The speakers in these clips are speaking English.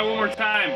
one more time.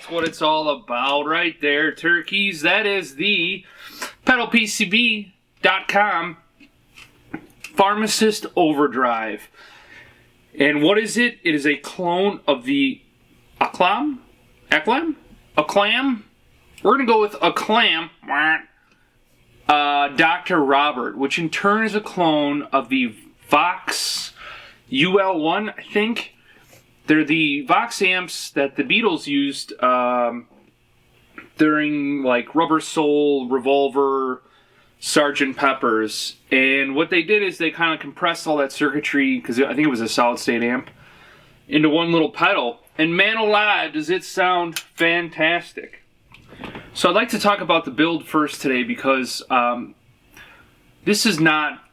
What it's all about right there, turkeys. That is the pedalpcb.com Pharmacist Overdrive. And what is it? It is a clone of the Aclam? We're going to go with Aclam Dr. Robert, which in turn is a clone of the Vox UL1, I think. They're the Vox amps that the Beatles used during like Rubber Soul, Revolver, Sgt. Pepper's. And what they did is they kind of compressed all that circuitry, because I think it was a solid state amp, into one little pedal. And man alive, does it sound fantastic. So I'd like to talk about the build first today, because this is not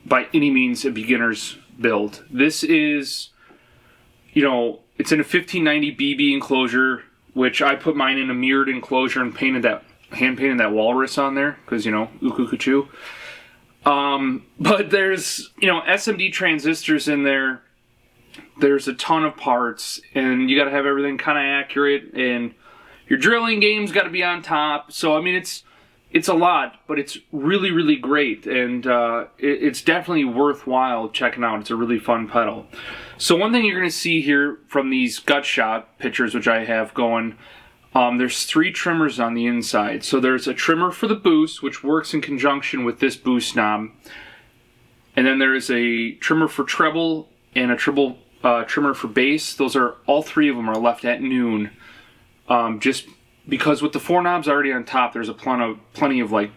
by any means a beginner's build. This is, you know, it's in a 1590 BB enclosure, which I put mine in a mirrored enclosure and hand painted that walrus on there, because, you know, ooh-coo-coo-choo. But there's, you know, SMD transistors in there. There's a ton of parts, and you got to have everything kind of accurate, and your drilling game's got to be on top. So, I mean, it's a lot, but it's really, really great, and it's definitely worthwhile checking out. It's a really fun pedal. So one thing you're going to see here from these gut shot pictures, which I have going, there's 3 trimmers on the inside. So there's a trimmer for the boost, which works in conjunction with this boost knob. And then there is a trimmer for treble and a treble trimmer for bass. Those are, all 3 of them are left at noon. Just because with the 4 knobs already on top, there's plenty of like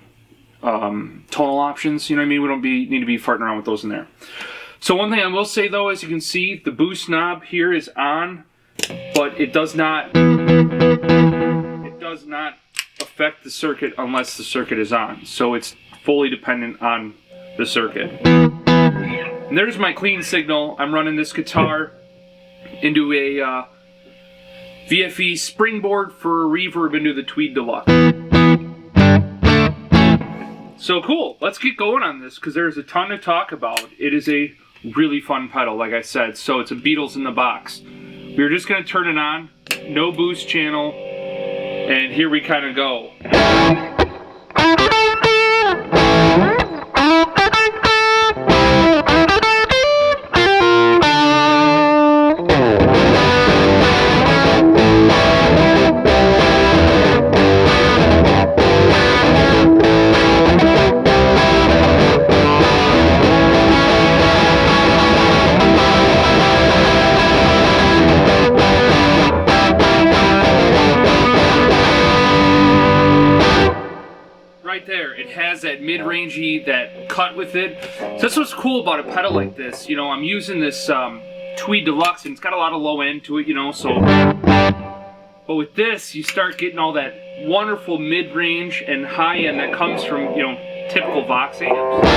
tonal options. You know what I mean? We don't need to be farting around with those in there. So one thing I will say though, as you can see, the boost knob here is on, but it does not affect the circuit unless the circuit is on. So it's fully dependent on the circuit. And there's my clean signal. I'm running this guitar into a VFE Springboard for Reverb into the Tweed Deluxe. So cool, let's get going on this, because there's a ton to talk about. It is a really fun pedal, like I said. So it's a Beatles in the box. We're just going to turn it on, no boost channel, and here we kind of go. There, it has that mid-rangey, that cut with it. So that's what's cool about a pedal like this. You know, I'm using this Tweed Deluxe, and it's got a lot of low end to it, you know, so. But with this, you start getting all that wonderful mid-range and high-end that comes from, you know, typical Vox amps.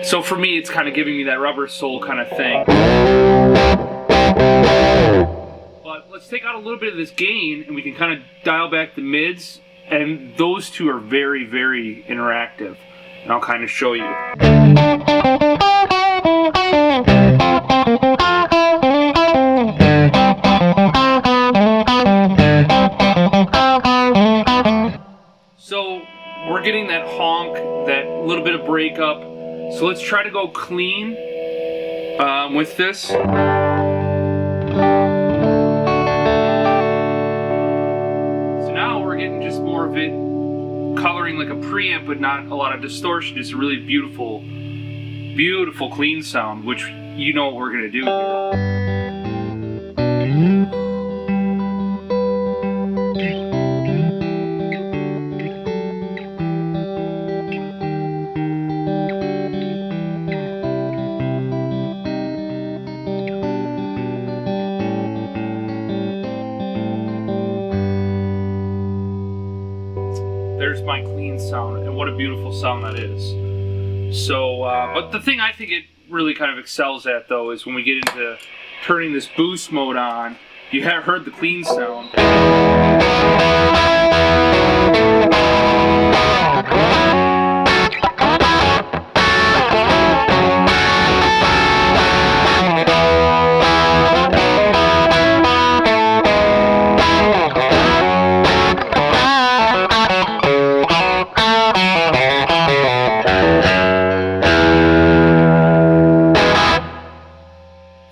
So for me, it's kind of giving me that Rubber Soul kind of thing. But let's take out a little bit of this gain, and we can kind of dial back the mids, and those two are very, very interactive. And I'll kind of show you. So we're getting that honk, that little bit of breakup. So let's try to go clean with this. So now we're getting just more of it coloring like a preamp, but not a lot of distortion. It's a really beautiful, beautiful clean sound, which you know what we're gonna do here. There's my clean sound, and what a beautiful sound that is. So, but the thing I think it really kind of excels at, though, is when we get into turning this boost mode on. You have heard the clean sound.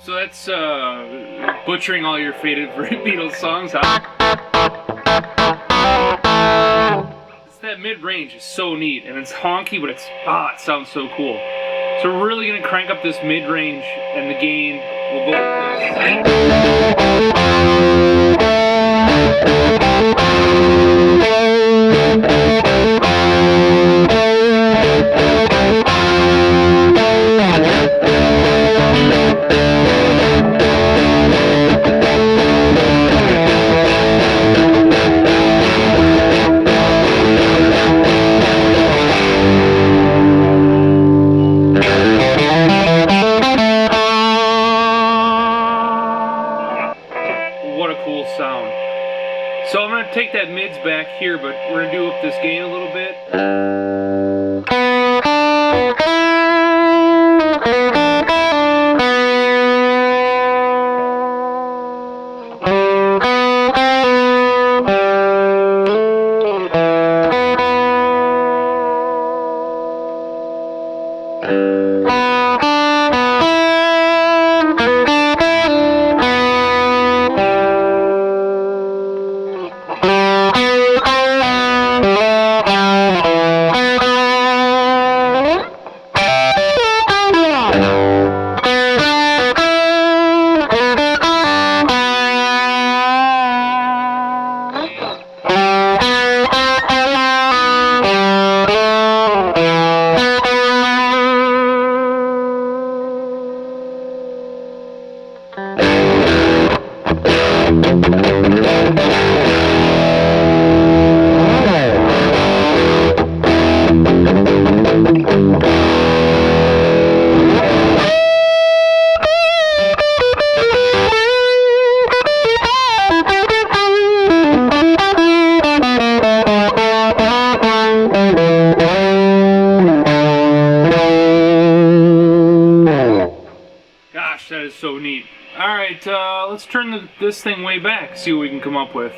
So that's butchering all your favorite Beatles songs, huh? It's that mid-range is so neat, and it's honky, but it's it sounds so cool. So we're really gonna crank up this mid-range, and the gain will go like sound. So I'm going to take that mids back here, but we're going to do up this gain a little bit. Gosh, that is so neat. Alright, let's turn this thing way back, see what we can come up with.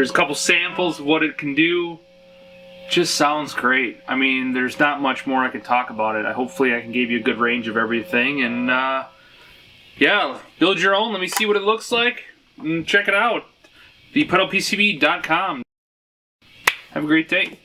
There's a couple samples of what it can do. Just sounds great. I mean, there's not much more I can talk about it. Hopefully I can give you a good range of everything, and yeah, build your own. Let me see what it looks like, and check it out. thepedalpcb.com. Have a great day.